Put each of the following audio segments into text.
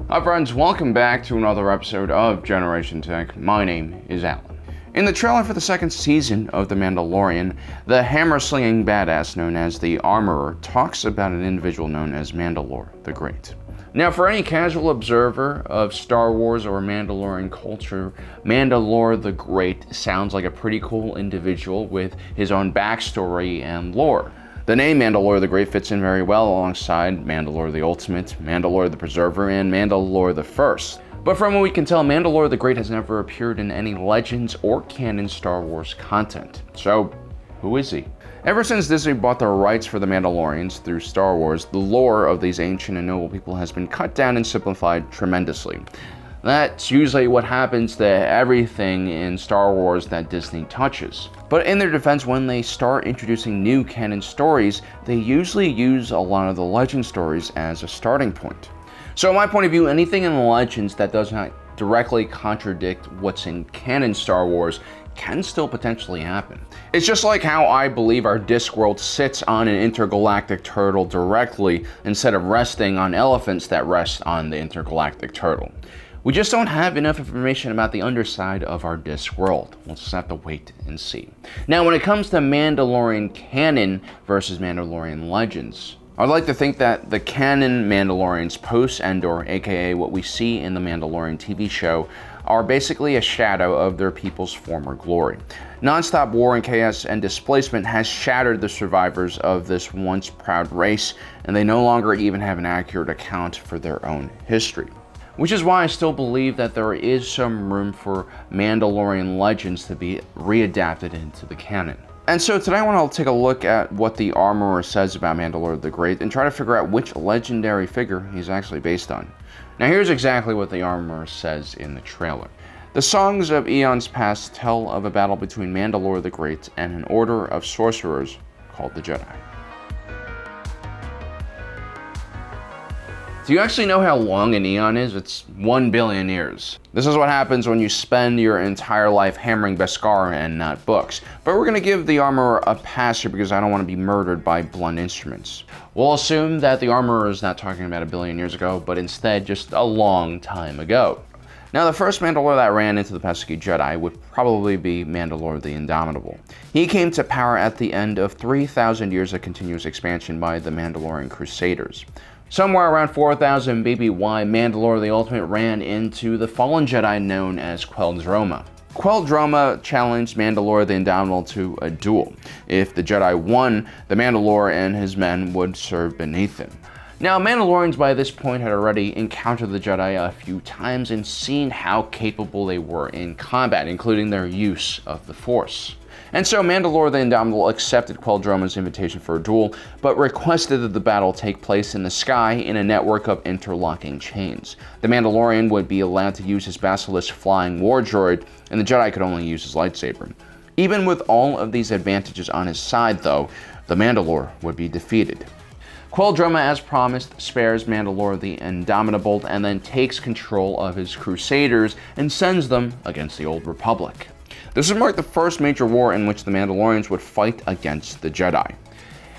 Hi friends, welcome back to another episode of Generation Tech. My name is Alan. In the trailer for the second season of The Mandalorian, the hammer-slinging badass known as the Armorer talks about an individual known as Mandalore the Great. Now, for any casual observer of Star Wars or Mandalorian culture, Mandalore the Great sounds like a pretty cool individual with his own backstory and lore. The name Mandalore the Great fits in very well alongside Mandalore the Ultimate, Mandalore the Preserver, and Mandalore the First. But from what we can tell, Mandalore the Great has never appeared in any Legends or canon Star Wars content. So, who is he? Ever since Disney bought the rights for the Mandalorians through Star Wars, the lore of these ancient and noble people has been cut down and simplified tremendously. That's usually what happens to everything in Star Wars that Disney touches. But in their defense, when they start introducing new canon stories, they usually use a lot of the legend stories as a starting point. So in my point of view, anything in the Legends that does not directly contradict what's in canon Star Wars can still potentially happen. It's just like how I believe our Discworld sits on an intergalactic turtle directly instead of resting on elephants that rest on the intergalactic turtle. We just don't have enough information about the underside of our Discworld. We'll just have to wait and see. Now, when it comes to Mandalorian canon versus Mandalorian Legends, I'd like to think that the canon Mandalorians post-Endor, aka what we see in the Mandalorian TV show, are basically a shadow of their people's former glory. Non-stop war and chaos and displacement has shattered the survivors of this once proud race, and they no longer even have an accurate account for their own history. Which is why I still believe that there is some room for Mandalorian Legends to be readapted into the canon. And so today I want to take a look at what the Armorer says about Mandalore the Great and try to figure out which legendary figure he's actually based on. Now here's exactly what the Armorer says in the trailer. The songs of eons past tell of a battle between Mandalore the Great and an order of sorcerers called the Jedi. Do you actually know how long an eon is? It's 1 billion years. This is what happens when you spend your entire life hammering Beskar and not books. But we're going to give the Armorer a pass here because I don't want to be murdered by blunt instruments. We'll assume that the Armorer is not talking about 1 billion years ago, but instead just a long time ago. Now, the first Mandalore that ran into the pesky Jedi would probably be Mandalore the Indomitable. He came to power at the end of 3,000 years of continuous expansion by the Mandalorian Crusaders. Somewhere around 4000 BBY, Mandalore the Ultimate ran into the fallen Jedi known as Queldroma. Queldroma challenged Mandalore the Indomitable to a duel. If the Jedi won, the Mandalore and his men would serve beneath him. Now, Mandalorians by this point had already encountered the Jedi a few times and seen how capable they were in combat, including their use of the Force. And so Mandalore the Indomitable accepted Queldroma's invitation for a duel, but requested that the battle take place in the sky in a network of interlocking chains. The Mandalorian would be allowed to use his basilisk flying war droid, and the Jedi could only use his lightsaber. Even with all of these advantages on his side, though, the Mandalore would be defeated. Queldroma, as promised, spares Mandalore the Indomitable and then takes control of his Crusaders and sends them against the Old Republic. This would mark the first major war in which the Mandalorians would fight against the Jedi.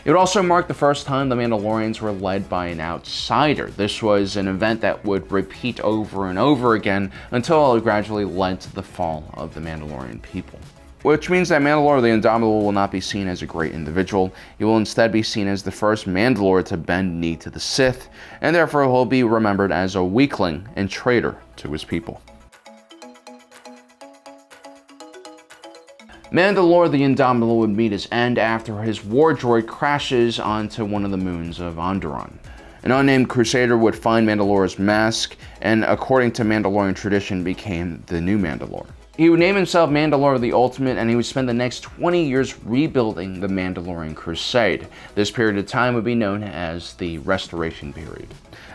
It would also mark the first time the Mandalorians were led by an outsider. This was an event that would repeat over and over again until it gradually led to the fall of the Mandalorian people. Which means that Mandalore the Indomitable will not be seen as a great individual. He will instead be seen as the first Mandalore to bend knee to the Sith, and therefore will be remembered as a weakling and traitor to his people. Mandalore the Indomitable would meet his end after his war droid crashes onto one of the moons of Onderon. An unnamed Crusader would find Mandalore's mask, and according to Mandalorian tradition, became the new Mandalore. He would name himself Mandalore the Ultimate, and he would spend the next 20 years rebuilding the Mandalorian Crusade. This period of time would be known as the Restoration Period.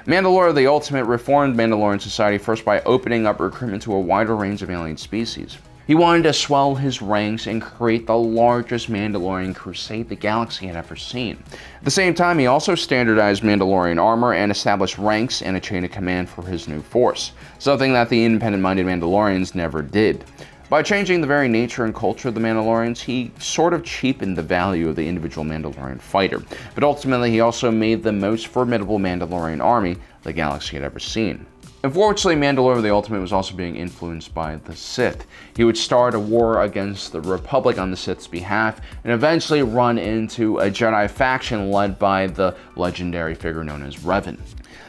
Mandalore the Ultimate reformed Mandalorian society first by opening up recruitment to a wider range of alien species. He wanted to swell his ranks and create the largest Mandalorian crusade the galaxy had ever seen. At the same time, he also standardized Mandalorian armor and established ranks and a chain of command for his new force, something that the independent-minded Mandalorians never did. By changing the very nature and culture of the Mandalorians, he sort of cheapened the value of the individual Mandalorian fighter, but ultimately he also made the most formidable Mandalorian army, the galaxy had ever seen. Unfortunately, Mandalore the Ultimate was also being influenced by the Sith. He would start a war against the Republic on the Sith's behalf, and eventually run into a Jedi faction led by the legendary figure known as Revan.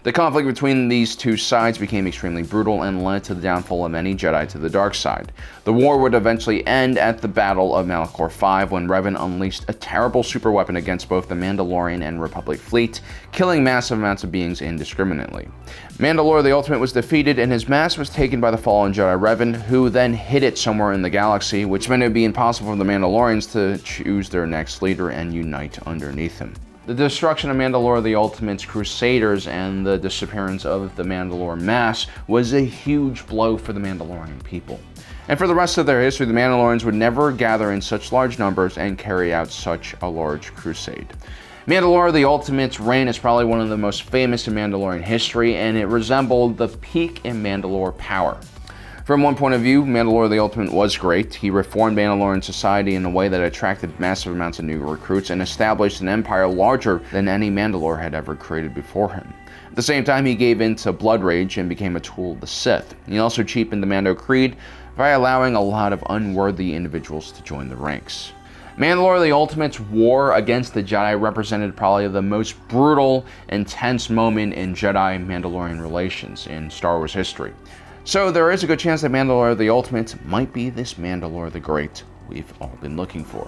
The conflict between these two sides became extremely brutal and led to the downfall of many Jedi to the dark side. The war would eventually end at the Battle of Mandalore 5 when Revan unleashed a terrible superweapon against both the Mandalorian and Republic fleet, killing massive amounts of beings indiscriminately. Mandalore the Ultimate was defeated and his mask was taken by the fallen Jedi Revan, who then hid it somewhere in the galaxy, which meant it would be impossible for the Mandalorians to choose their next leader and unite underneath him. The destruction of Mandalore the Ultimate's Crusaders and the disappearance of the Mandalore mask was a huge blow for the Mandalorian people. And for the rest of their history, the Mandalorians would never gather in such large numbers and carry out such a large crusade. Mandalore the Ultimate's reign is probably one of the most famous in Mandalorian history, and it resembled the peak in Mandalore power. From one point of view, Mandalore the Ultimate was great. He reformed Mandalorian society in a way that attracted massive amounts of new recruits and established an empire larger than any Mandalore had ever created before him. At the same time, he gave in to blood rage and became a tool of the Sith. He also cheapened the Mando Creed by allowing a lot of unworthy individuals to join the ranks. Mandalore the Ultimate's war against the Jedi represented probably the most brutal, intense moment in Jedi-Mandalorian relations in Star Wars history. So there is a good chance that Mandalore the Ultimate might be this Mandalore the Great we've all been looking for.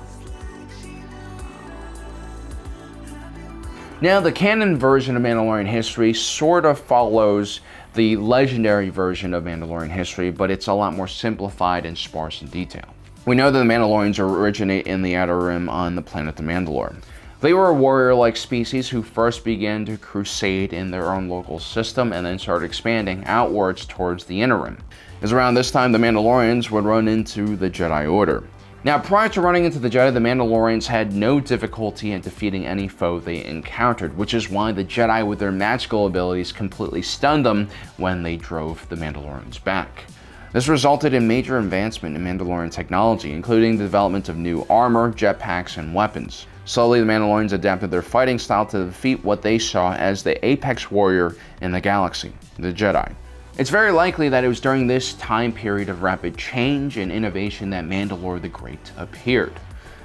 Now, the canon version of Mandalorian history sort of follows the legendary version of Mandalorian history, but it's a lot more simplified and sparse in detail. We know that the Mandalorians originate in the Outer Rim on the planet the Mandalore. They were a warrior-like species who first began to crusade in their own local system and then started expanding outwards towards the Inner Rim. It was around this time the Mandalorians would run into the Jedi Order. Now, prior to running into the Jedi, the Mandalorians had no difficulty in defeating any foe they encountered, which is why the Jedi with their magical abilities completely stunned them when they drove the Mandalorians back. This resulted in major advancement in Mandalorian technology, including the development of new armor, jetpacks, and weapons. Slowly, the Mandalorians adapted their fighting style to defeat what they saw as the apex warrior in the galaxy, the Jedi. It's very likely that it was during this time period of rapid change and innovation that Mandalore the Great appeared.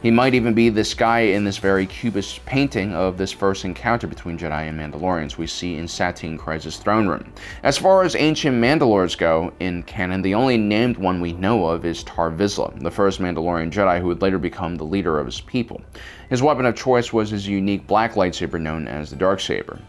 He might even be this guy in this very cubist painting of this first encounter between Jedi and Mandalorians we see in Satine Kryze's throne room. As far as ancient Mandalores go in canon, the only named one we know of is Tar Vizsla, the first Mandalorian Jedi who would later become the leader of his people. His weapon of choice was his unique black lightsaber known as the Darksaber.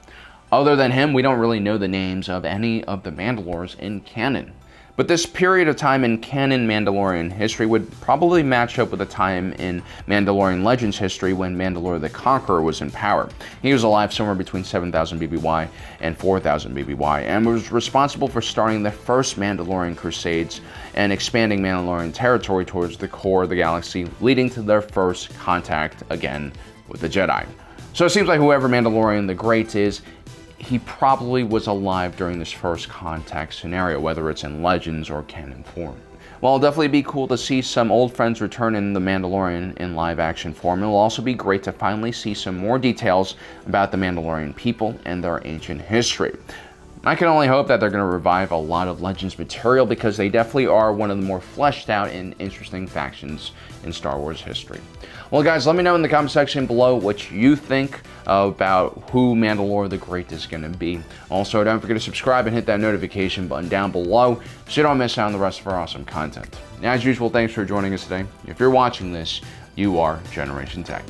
Other than him, we don't really know the names of any of the Mandalores in canon. But this period of time in canon Mandalorian history would probably match up with a time in Mandalorian Legends history when Mandalore the Conqueror was in power. He was alive somewhere between 7000 BBY and 4000 BBY and was responsible for starting the first Mandalorian Crusades and expanding Mandalorian territory towards the core of the galaxy, leading to their first contact again with the Jedi. So it seems like whoever Mandalorian the Great is, he probably was alive during this first contact scenario, whether it's in Legends or canon form. While it'll definitely be cool to see some old friends return in The Mandalorian in live action form, it'll also be great to finally see some more details about the Mandalorian people and their ancient history. I can only hope that they're going to revive a lot of Legends material because they definitely are one of the more fleshed out and interesting factions in Star Wars history. Well guys, let me know in the comment section below what you think about who Mandalore the Great is going to be. Also, don't forget to subscribe and hit that notification button down below so you don't miss out on the rest of our awesome content. As usual, thanks for joining us today. If you're watching this, you are Generation Tech.